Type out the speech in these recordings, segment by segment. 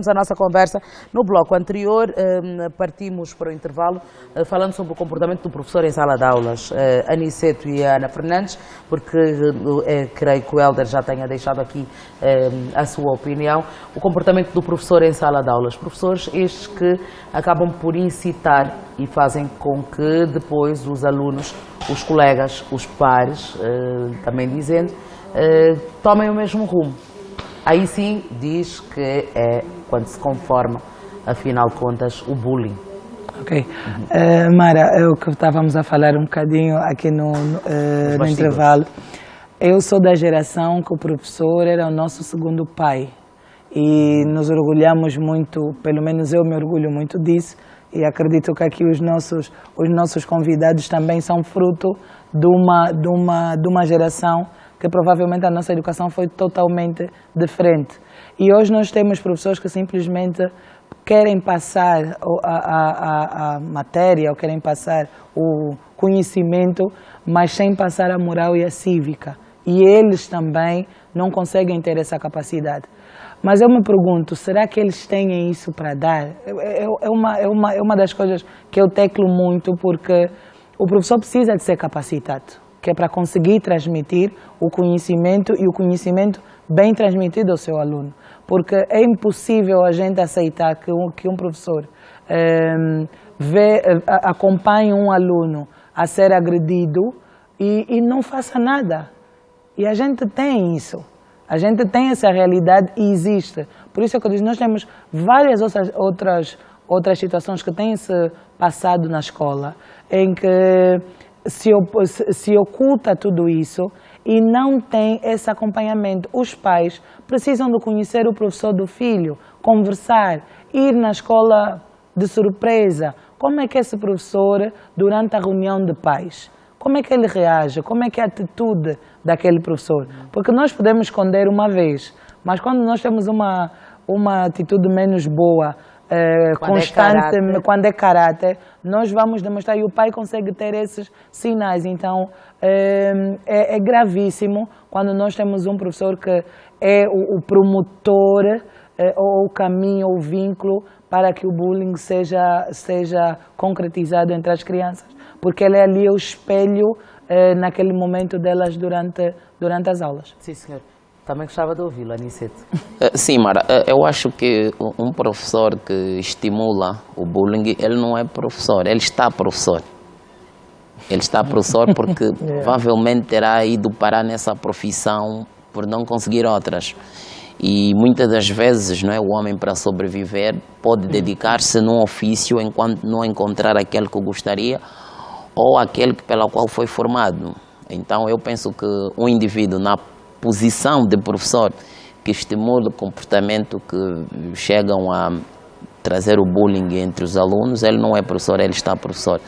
A nossa conversa no bloco anterior, partimos para o intervalo falando sobre o comportamento do professor em sala de aulas, Aniceto e a Ana Fernandes, porque creio que o Hélder já tenha deixado aqui a sua opinião. O comportamento do professor em sala de aulas, professores estes que acabam por incitar e fazem com que depois os alunos, os colegas, os pares, também dizendo, tomem o mesmo rumo. Aí sim diz que é quando se conforma, afinal de contas, o bullying. Ok. Mara, é o que estávamos a falar um bocadinho aqui no intervalo. Eu sou da geração que o professor era o nosso segundo pai. E nos orgulhamos muito, pelo menos eu me orgulho muito disso. E acredito que aqui os nossos convidados também são fruto de uma geração que provavelmente a nossa educação foi totalmente diferente. E hoje nós temos professores que simplesmente querem passar a matéria, ou querem passar o conhecimento, mas sem passar a moral e a cívica. E eles também não conseguem ter essa capacidade. Mas eu me pergunto, será que eles têm isso para dar? É uma das coisas que eu teclo muito, porque o professor precisa de ser capacitado, que é para conseguir transmitir o conhecimento e o conhecimento bem transmitido ao seu aluno. Porque é impossível a gente aceitar que um professor acompanhe um aluno a ser agredido e não faça nada. E a gente tem isso. A gente tem essa realidade e existe. Por isso é que eu digo, nós temos várias outras situações que têm se passado na escola, em que se oculta tudo isso e não tem esse acompanhamento. Os pais precisam de conhecer o professor do filho, conversar, ir na escola de surpresa. Como é que esse professor, durante a reunião de pais, como é que ele reage? Como é que é a atitude daquele professor? Porque nós podemos esconder uma vez, mas quando nós temos uma atitude menos boa, constante, quando é caráter, nós vamos demonstrar, e o pai consegue ter esses sinais. Então é gravíssimo quando nós temos um professor que é o promotor ou o caminho ou o vínculo para que o bullying seja concretizado entre as crianças, porque ele é ali o espelho naquele momento delas durante as aulas. Sim, senhor. Também gostava de ouvi-lo, Aniceto. Sim, Mara, eu acho que um professor que estimula o bullying, ele não é professor, ele está professor. Ele está professor porque provavelmente terá ido parar nessa profissão por não conseguir outras. E muitas das vezes, não é, o homem, para sobreviver, pode dedicar-se num ofício enquanto não encontrar aquele que gostaria ou aquele pelo qual foi formado. Então eu penso que um indivíduo na posição de professor que estimula o comportamento que chegam a trazer o bullying entre os alunos, ele não é professor, ele está professor.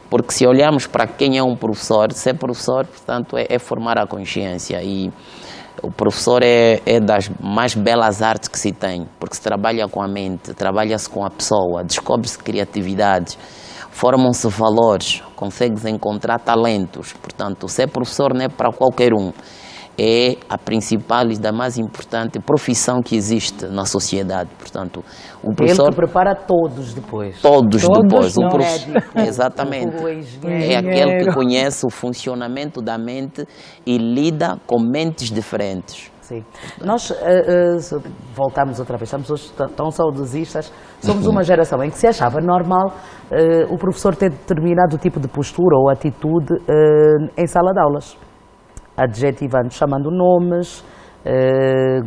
Porque se olharmos para quem é um professor, ser professor, portanto, é formar a consciência. E o professor é das mais belas artes que se tem, porque se trabalha com a mente, trabalha-se com a pessoa, descobre-se criatividades, formam-se valores, consegue-se encontrar talentos. Portanto, ser professor não é para qualquer um. É a principal e da mais importante profissão que existe na sociedade. Portanto, o professor... Ele que prepara todos depois. Todos depois. O médico, exatamente. É aquele que conhece o funcionamento da mente e lida com mentes diferentes. Sim. Nós voltamos outra vez, estamos hoje tão saudosistas, somos uma geração em que se achava normal o professor ter determinado tipo de postura ou atitude em sala de aulas. Adjetivando, chamando nomes,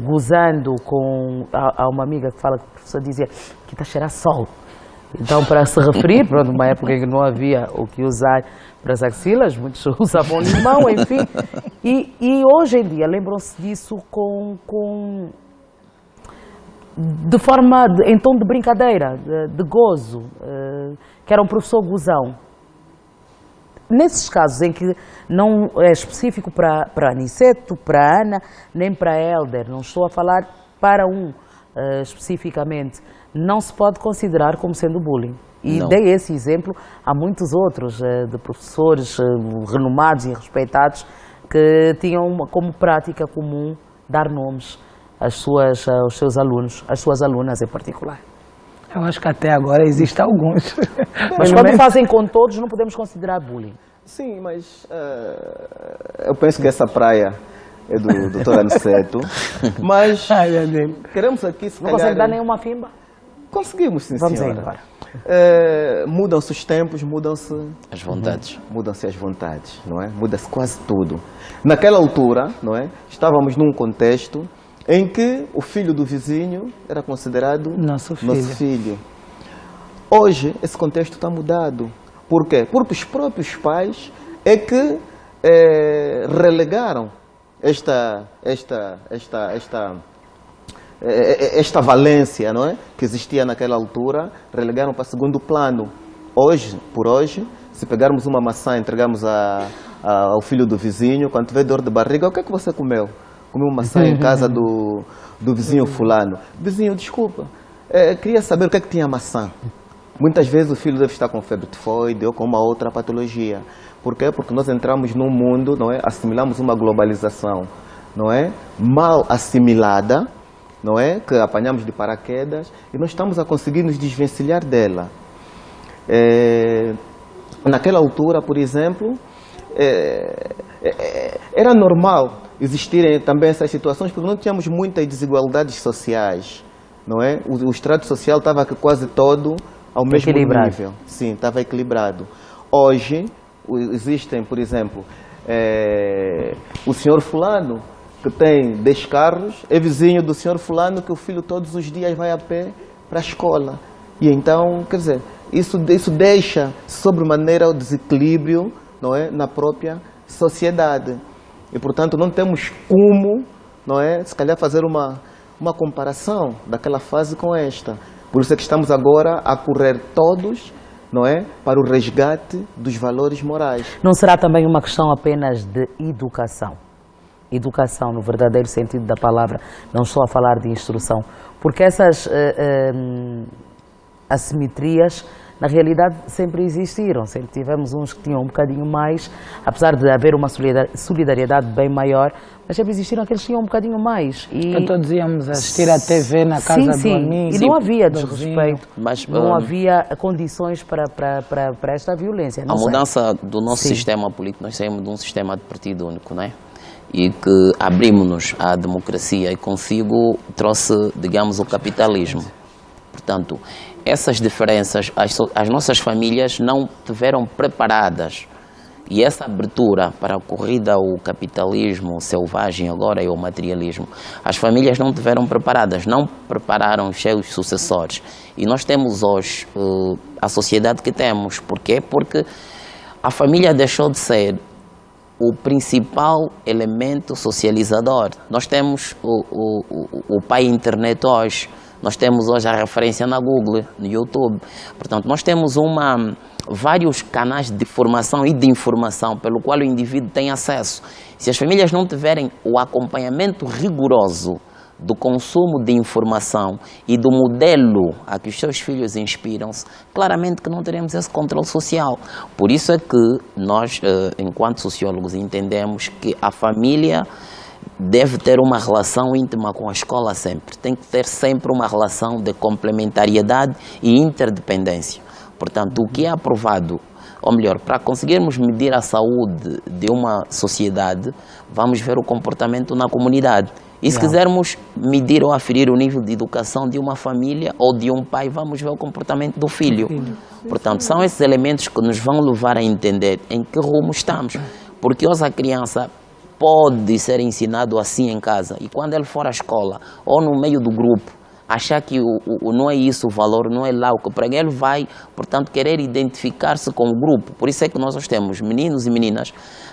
gozando com... Há uma amiga que fala que o professor dizia que está a cheirar sol. Então, para se referir, pronto, numa época em que não havia o que usar para as axilas, muitos usavam limão, enfim. E hoje em dia lembram-se disso de forma, em tom de brincadeira, de gozo, que era um professor gozão. Nesses casos em que não é específico para Aniceto, para Ana, nem para Hélder, não estou a falar para especificamente, não se pode considerar como sendo bullying. E dei esse exemplo, há muitos outros de professores renomados e respeitados que tinham como prática comum dar nomes aos seus alunos, às suas alunas em particular? Eu acho que até agora existem alguns. Mas quando fazem com todos, não podemos considerar bullying. Sim, mas eu penso que essa praia é do Dr. Aniceto, mas Ai, meu Deus. queremos aqui, se Não calhar... consegue dar nenhuma fimba? Conseguimos, sim, Vamos aí, senhora. embora. Mudam-se os tempos, mudam-se As vontades. as vontades, não é? Muda-se quase tudo. Naquela altura, não é? Estávamos num contexto em que o filho do vizinho era considerado Nosso filho. Hoje, esse contexto está mudado. Por quê? Porque os próprios pais é que relegaram esta valência, não é? Que existia naquela altura, relegaram para segundo plano. Por hoje, se pegarmos uma maçã e entregarmos ao filho do vizinho, quando tiver dor de barriga, o que é que você comeu? Comeu uma maçã em casa do vizinho fulano. Vizinho, desculpa, queria saber o que é que tinha maçã. Muitas vezes o filho deve estar com febre tifoide ou com uma outra patologia. Por quê? Porque nós entramos num mundo, não é? Assimilamos uma globalização, não é? Mal assimilada, não é? Que apanhamos de paraquedas e não estamos a conseguir nos desvencilhar dela. Naquela altura, por exemplo, era normal existirem também essas situações porque não tínhamos muitas desigualdades sociais, não é? O estrato social estava quase todo ao mesmo nível. Sim, estava equilibrado. Hoje, existem, por exemplo, o senhor fulano, que tem 10 carros, é vizinho do senhor fulano que o filho todos os dias vai a pé para a escola. E então, quer dizer, isso deixa sobremaneira o desequilíbrio, não é, na própria sociedade. E, portanto, não temos como, não é, se calhar fazer uma comparação daquela fase com esta. Por isso é que estamos agora a correr todos, não é, para o resgate dos valores morais. Não será também uma questão apenas de educação? Educação, no verdadeiro sentido da palavra, não estou a falar de instrução. Porque essas assimetrias, na realidade, sempre existiram. Sempre tivemos uns que tinham um bocadinho mais, apesar de haver uma solidariedade bem maior, mas sempre existiram aqueles que tinham um bocadinho mais. Que todos íamos assistir à TV na casa do amigo. E não havia do desrespeito, Mas, não havia condições para esta violência. A mudança do nosso sistema político, nós saímos de um sistema de partido único, não é? E que abrimos-nos à democracia e consigo trouxe, digamos, o capitalismo. Portanto, essas diferenças, as nossas famílias não tiveram preparadas. E essa abertura para a corrida ao capitalismo selvagem agora e ao materialismo, as famílias não tiveram preparadas, não prepararam os seus sucessores. E nós temos hoje a sociedade que temos. Por quê? Porque a família deixou de ser o principal elemento socializador. Nós temos o pai internet hoje, nós temos hoje a referência na Google, no YouTube. Portanto, nós temos vários canais de formação e de informação pelo qual o indivíduo tem acesso. Se as famílias não tiverem o acompanhamento rigoroso do consumo de informação e do modelo a que os seus filhos inspiram-se, claramente que não teremos esse controle social. Por isso é que nós, enquanto sociólogos, entendemos que a família deve ter uma relação íntima com a escola sempre. Tem que ter sempre uma relação de complementariedade e interdependência. Portanto, o que é aprovado, ou melhor, para conseguirmos medir a saúde de uma sociedade, vamos ver o comportamento na comunidade. E se quisermos medir ou aferir o nível de educação de uma família ou de um pai, vamos ver o comportamento do filho. Portanto, são esses elementos que nos vão levar a entender em que rumo estamos. Porque hoje a criança pode ser ensinado assim em casa e quando ele for à escola ou no meio do grupo, achar que não é isso o valor, não é lá o que prega, ele vai, portanto, querer identificar-se com o grupo. Por isso é que nós hoje temos meninos e meninas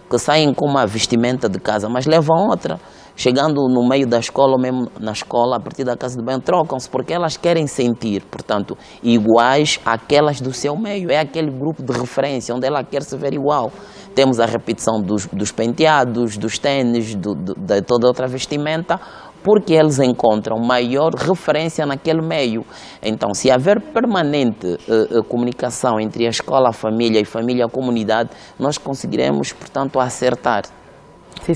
que saem com uma vestimenta de casa, mas levam outra. Chegando no meio da escola ou mesmo na escola, a partir da casa de banho, trocam-se porque elas querem sentir, portanto, iguais àquelas do seu meio. É aquele grupo de referência onde ela quer se ver igual. Temos a repetição dos penteados, dos tênis, de toda outra vestimenta, porque eles encontram maior referência naquele meio. Então, se haver permanente comunicação entre a escola, a família e família, a comunidade, nós conseguiremos, portanto, acertar.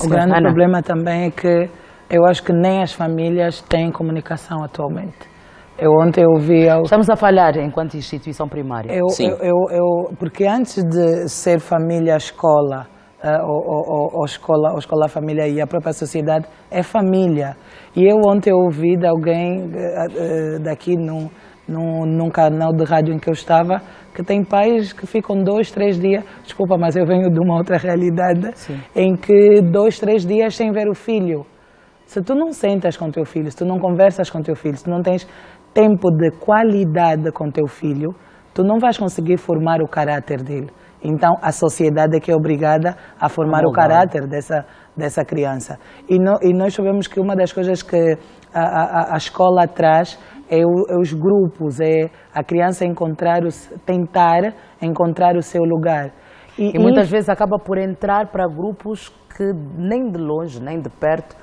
O grande problema também é que Eu acho que nem as famílias têm comunicação atualmente. Eu ontem ouvi... Estamos a falhar enquanto instituição primária. Sim. Porque antes de ser família-escola, ou escola-família e a própria sociedade, é família. E eu ontem ouvi de alguém daqui num canal de rádio em que eu estava, que tem pais que ficam 2, 3 dias, desculpa, mas eu venho de uma outra realidade, Sim. em que 2, 3 dias sem ver o filho. Se tu não sentas com teu filho, se tu não conversas com teu filho, se tu não tens tempo de qualidade com teu filho, tu não vais conseguir formar o caráter dele. Então, a sociedade é que é obrigada a formar o caráter dessa criança. E nós sabemos que uma das coisas que a escola traz é os grupos, é a criança tentar encontrar o seu lugar. E muitas vezes acaba por entrar para grupos que nem de longe, nem de perto,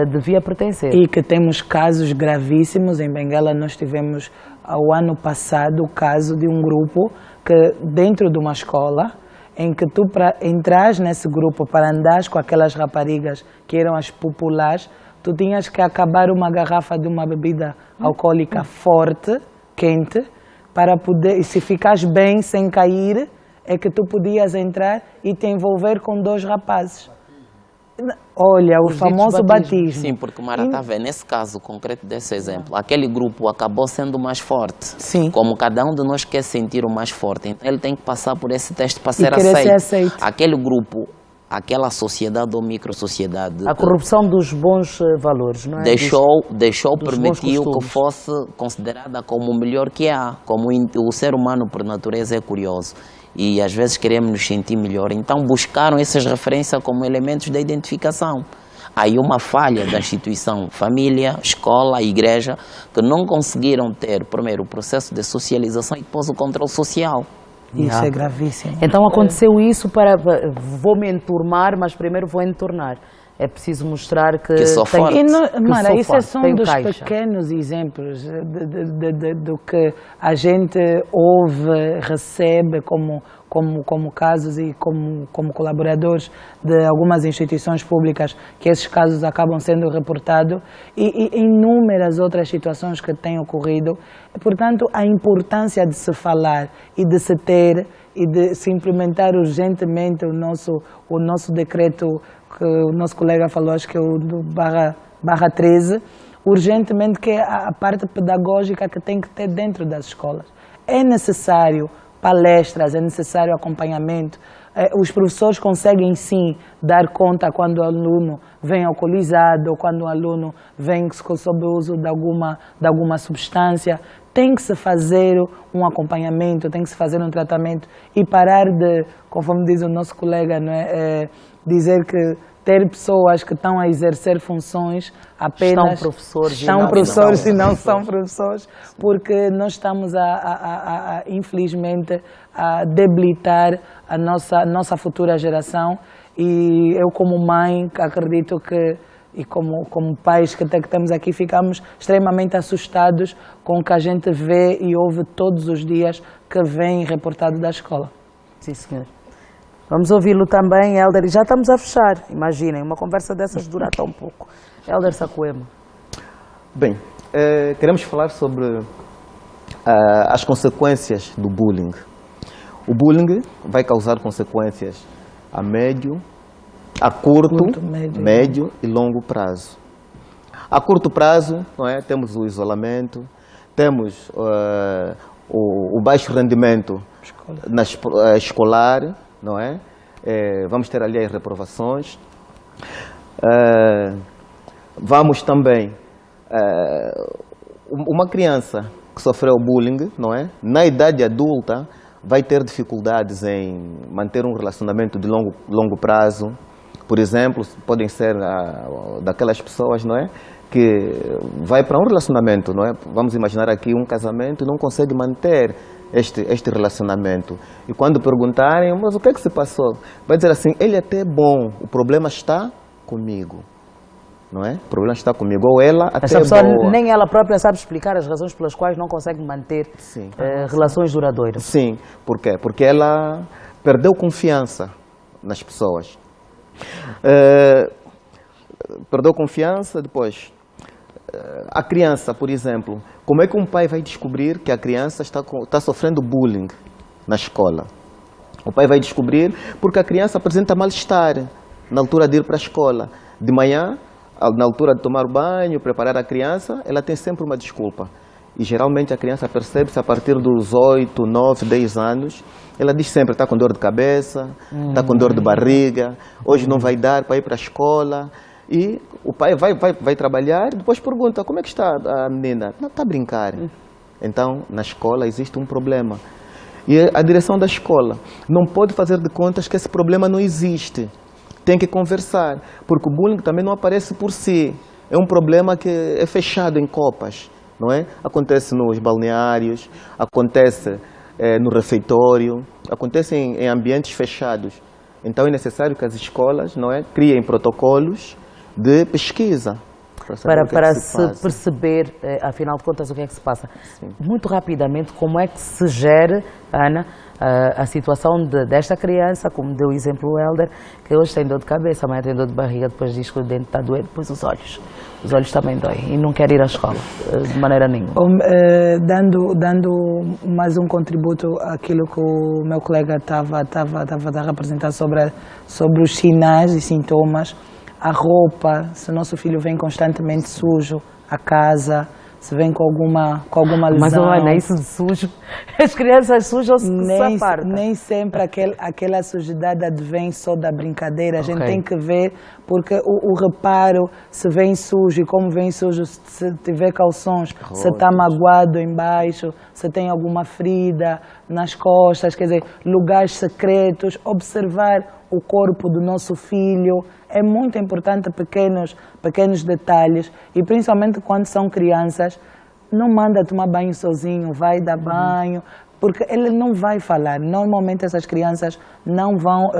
devia pertencer. E que temos casos gravíssimos. Em Benguela nós tivemos, ao ano passado, o caso de um grupo que, dentro de uma escola, em que tu, para entrar nesse grupo, para andar com aquelas raparigas que eram as populares, tu tinhas que acabar uma garrafa de uma bebida alcoólica forte, quente, para poder, e se ficares bem, sem cair, é que tu podias entrar e te envolver com 2 rapazes. Olha, o famoso batismo. Sim, porque Mara está vendo, nesse caso concreto desse exemplo, aquele grupo acabou sendo mais forte. Sim. Como cada um de nós quer sentir o mais forte, então ele tem que passar por esse teste para ser querer aceito. ser aceito. Aquele grupo, aquela sociedade ou microsociedade, A corrupção dos bons valores, não é? permitiu que costumes. fosse considerada como o melhor que há, como o ser humano por natureza é curioso. E às vezes queremos nos sentir melhor, então buscaram essas referências como elementos de identificação. Aí uma falha da instituição, família, escola, igreja, que não conseguiram ter, primeiro, o processo de socialização e depois o controle social. Isso é gravíssimo. Então aconteceu isso vou me enturmar, mas primeiro vou entornar. É preciso mostrar que sou forte. Mara, sou isso forte, são tenho dos caixa. pequenos exemplos do que a gente ouve, recebe como casos e como colaboradores de algumas instituições públicas, que esses casos acabam sendo reportados, e inúmeras outras situações que têm ocorrido. Portanto, a importância de se falar e de se ter e de se implementar urgentemente o nosso decreto, que o nosso colega falou, acho que é o do barra 13, urgentemente, que é a parte pedagógica que tem que ter dentro das escolas. É necessário palestras, é necessário acompanhamento. Os professores conseguem sim dar conta quando o aluno vem alcoolizado ou quando o aluno vem sob o uso de alguma substância. Tem que se fazer um acompanhamento, tem que se fazer um tratamento e parar de, conforme diz o nosso colega, não é, dizer que ter pessoas que estão a exercer funções apenas... Estão professores e não são professores, porque nós estamos infelizmente, a debilitar a nossa futura geração, e eu como mãe acredito que, e como pais que estamos aqui, ficamos extremamente assustados com o que a gente vê e ouve todos os dias que vem reportado da escola. Sim, senhor. Vamos ouvi-lo também, Hélder, e já estamos a fechar. Imaginem, uma conversa dessas dura tão pouco. Hélder Sacoema. Bem, queremos falar sobre as consequências do bullying. O bullying vai causar consequências a médio, a curto, médio e longo prazo. A curto prazo, não é? Temos o isolamento, temos o baixo rendimento escolar, não é? Vamos ter ali as reprovações. Vamos também... uma criança que sofreu bullying, não é? Na idade adulta, vai ter dificuldades em manter um relacionamento de longo prazo. Por exemplo, podem ser daquelas pessoas, não é? Que vai para um relacionamento, não é? Vamos imaginar aqui um casamento e não consegue manter este relacionamento. E quando perguntarem, mas o que é que se passou? Vai dizer assim, ele é até bom, o problema está comigo. Não é? O problema está comigo. Ou ela até Essa pessoa, boa. nem ela própria sabe explicar as razões pelas quais não consegue manter relações duradouras. Sim. Por quê? Porque ela perdeu confiança nas pessoas. perdeu confiança, depois a criança, por exemplo, como é que um pai vai descobrir que a criança está sofrendo bullying na escola? O pai vai descobrir porque a criança apresenta mal-estar na altura de ir para a escola. De manhã, na altura de tomar banho, preparar a criança, ela tem sempre uma desculpa. E geralmente a criança percebe-se a partir dos 8, 9, 10 anos. Ela diz sempre, está com dor de cabeça, está com dor de barriga, hoje não vai dar para ir para a escola. E o pai vai trabalhar e depois pergunta, como é que está a menina? Não, está a brincar. Então, na escola existe um problema. E a direção da escola não pode fazer de contas que esse problema não existe. Tem que conversar, porque o bullying também não aparece por si. É um problema que é fechado em copas, não é? Acontece nos balneários, acontece no refeitório, acontece em ambientes fechados. Então é necessário que as escolas, não é, criem protocolos de pesquisa. Para se perceber, afinal de contas, o que é que se passa. Sim. Muito rapidamente, como é que se gera, Ana, a situação desta criança, como deu o exemplo o Hélder, que hoje tem dor de cabeça, amanhã tem dor de barriga, depois diz que o dente está doendo, depois os olhos também doem e não quer ir à escola, de maneira nenhuma. Dando mais um contributo àquilo que o meu colega estava a representar sobre os sinais e sintomas, a roupa, se o nosso filho vem constantemente sujo, a casa, se vem com alguma lesão. Mas olha, isso de sujo, as crianças sujam-se nessa parte. Nem sempre aquela sujidade advém só da brincadeira. A gente tem que ver, porque o reparo, se vem sujo e como vem sujo, se tiver calções, se está magoado embaixo, se tem alguma ferida nas costas, quer dizer, lugares secretos, observar o corpo do nosso filho. É muito importante pequenos detalhes e principalmente quando são crianças, não manda tomar banho sozinho, vai dar banho, porque ele não vai falar. Normalmente essas crianças não vão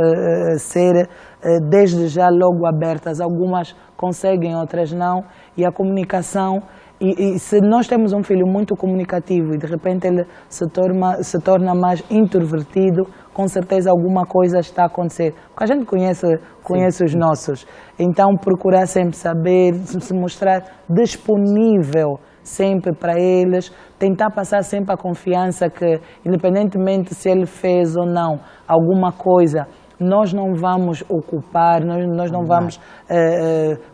ser desde já logo abertas, algumas conseguem, outras não, e a comunicação. E se nós temos um filho muito comunicativo e de repente ele se torna mais introvertido, com certeza alguma coisa está a acontecer. Porque a gente conhece os nossos. Então procurar sempre saber, se mostrar disponível sempre para eles, tentar passar sempre a confiança que, independentemente se ele fez ou não alguma coisa, nós não vamos ocupar, nós não vamos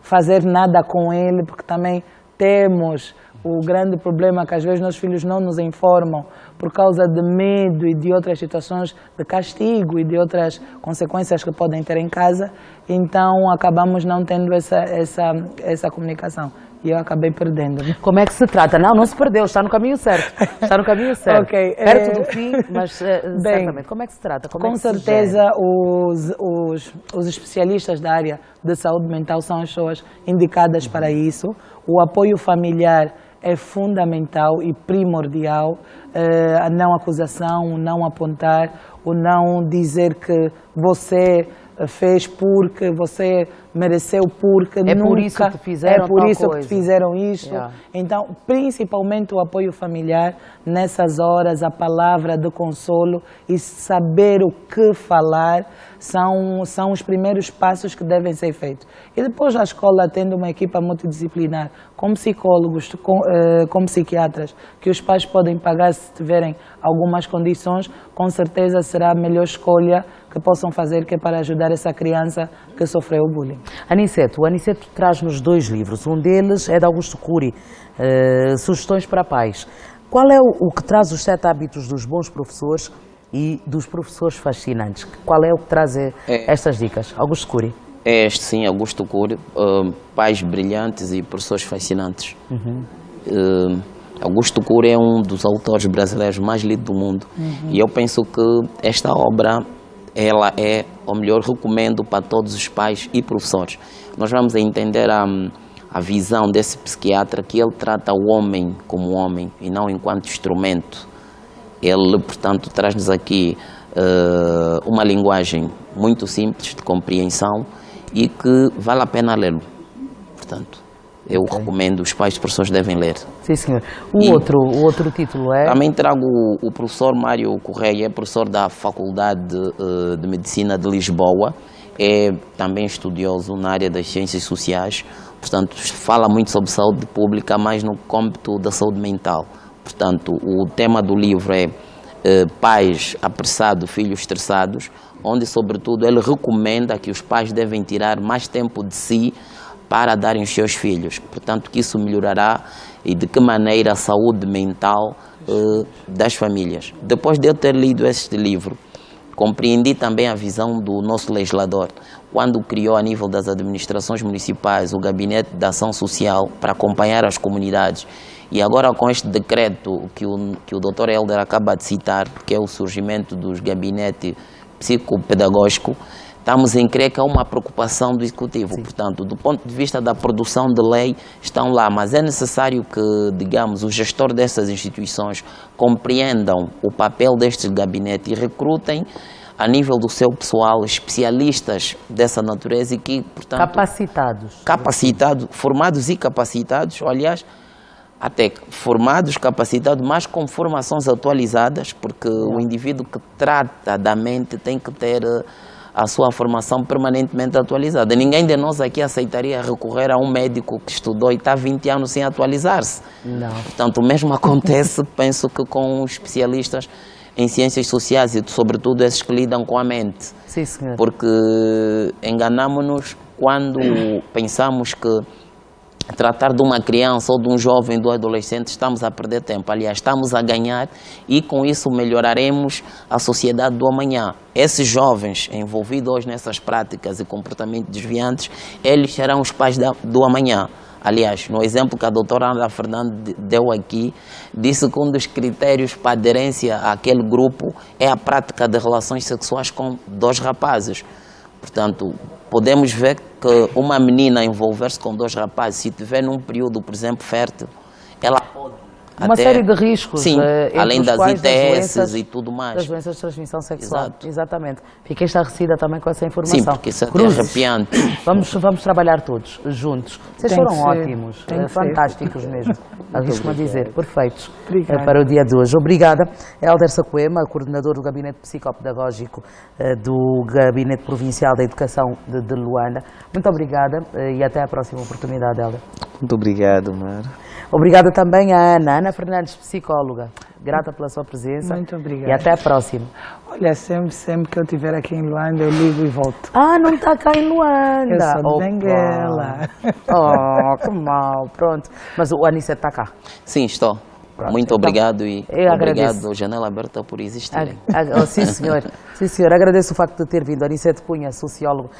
fazer nada com ele, porque também temos o grande problema que às vezes nossos filhos não nos informam por causa de medo e de outras situações de castigo e de outras consequências que podem ter em casa, então acabamos não tendo essa comunicação. E eu acabei perdendo. Como é que se trata? Não se perdeu, está no caminho certo. Está no caminho certo. Okay. Perto do fim, mas certamente. Como é que se trata? Com certeza os especialistas da área de saúde mental são as pessoas indicadas para isso. O apoio familiar é fundamental e primordial. A não acusação, o não apontar, o não dizer que você fez porque, você mereceu porque, é nunca... por isso que fizeram É por isso coisa. que fizeram isso. Yeah. Então, principalmente o apoio familiar, nessas horas, a palavra de consolo e saber o que falar são os primeiros passos que devem ser feitos. E depois a escola, tendo uma equipa multidisciplinar, com psicólogos, com psiquiatras, que os pais podem pagar se tiverem algumas condições, com certeza será a melhor escolha que possam fazer, que é para ajudar essa criança que sofreu o bullying. Aniceto, o Aniceto traz-nos 2 livros. Um deles é de Augusto Cury, Sugestões para Pais. Qual é o que traz os 7 hábitos dos bons professores e dos professores fascinantes? Qual é o que traz estas dicas? Augusto Cury. É este, sim, Augusto Cury, Pais Brilhantes e Professores Fascinantes. Augusto Cury é um dos autores brasileiros mais lidos do mundo. E eu penso que esta obra, ela é, ou melhor, recomendo para todos os pais e professores. Nós vamos entender a visão desse psiquiatra, que ele trata o homem como homem e não enquanto instrumento. Ele, portanto, traz-nos aqui uma linguagem muito simples de compreensão e que vale a pena lê-lo. Portanto, eu recomendo, os pais e professores devem ler. Sim, senhor. O outro título é? Também trago o professor Mário Correia, professor da Faculdade de Medicina de Lisboa. é também estudioso na área das ciências sociais, portanto, fala muito sobre saúde pública, mas no cômputo da saúde mental. Portanto, o tema do livro é Pais apressados, filhos estressados, onde, sobretudo, ele recomenda que os pais devem tirar mais tempo de si para darem os seus filhos. Portanto, que isso melhorará e de que maneira a saúde mental das famílias. Depois de eu ter lido este livro, compreendi também a visão do nosso legislador, quando criou a nível das administrações municipais o Gabinete de Ação Social para acompanhar as comunidades. E agora com este decreto que o Dr. Helder acaba de citar, que é o surgimento dos gabinetes psicopedagógicos, estamos em crer que há uma preocupação do Executivo. Sim. Portanto, do ponto de vista da produção de lei, estão lá, mas é necessário que, digamos, o gestor dessas instituições compreendam o papel destes gabinetes e recrutem, a nível do seu pessoal, especialistas dessa natureza e que, portanto... Capacitados, formados e capacitados, aliás, até formados, capacitados, mas com formações atualizadas, porque o indivíduo que trata da mente tem que ter a sua formação permanentemente atualizada. Ninguém de nós aqui aceitaria recorrer a um médico que estudou e está há 20 anos sem atualizar-se. Não. Portanto, o mesmo acontece, penso que com os especialistas em ciências sociais e, sobretudo, esses que lidam com a mente. Sim, senhor. Porque enganamos-nos quando pensamos que tratar de uma criança ou de um jovem, do adolescente, estamos a perder tempo. Aliás, estamos a ganhar e com isso melhoraremos a sociedade do amanhã. Esses jovens envolvidos hoje nessas práticas e comportamentos desviantes, eles serão os pais do amanhã. Aliás, no exemplo que a doutora Ana Fernandes deu aqui, disse que um dos critérios para aderência àquele grupo é a prática de relações sexuais com 2 rapazes. Portanto, podemos ver que uma menina envolver-se com 2 rapazes, se tiver num período, por exemplo, fértil, ela pode uma série de riscos, sim, além das ITS e tudo mais. Das doenças de transmissão sexual. Exato. Exatamente. Fiquei estarrecida também com essa informação. Sim, porque isso é arrepiante. Vamos trabalhar todos juntos. Vocês foram ótimos, fantásticos mesmo. Arrisco-me a dizer, perfeitos para o dia de hoje. Obrigada, Helder Sacoema, coordenador do Gabinete Psicopedagógico do Gabinete Provincial da Educação de Luanda. Muito obrigada e até à próxima oportunidade, Helder. Muito obrigado, Mara. Obrigada também à Ana Fernandes, psicóloga. Grata pela sua presença. Muito obrigada. E até a próxima. Olha, sempre que eu estiver aqui em Luanda, eu ligo e volto. Ah, não está cá em Luanda. Eu sou de Benguela. Oh, que mal. Pronto. Mas o Aniceto está cá. Sim, estou. Pronto. Muito obrigado e obrigado, Janela Aberta, por existir. Sim, senhor. Sim, senhor. Agradeço o facto de ter vindo. Aniceto Cunha, sociólogo.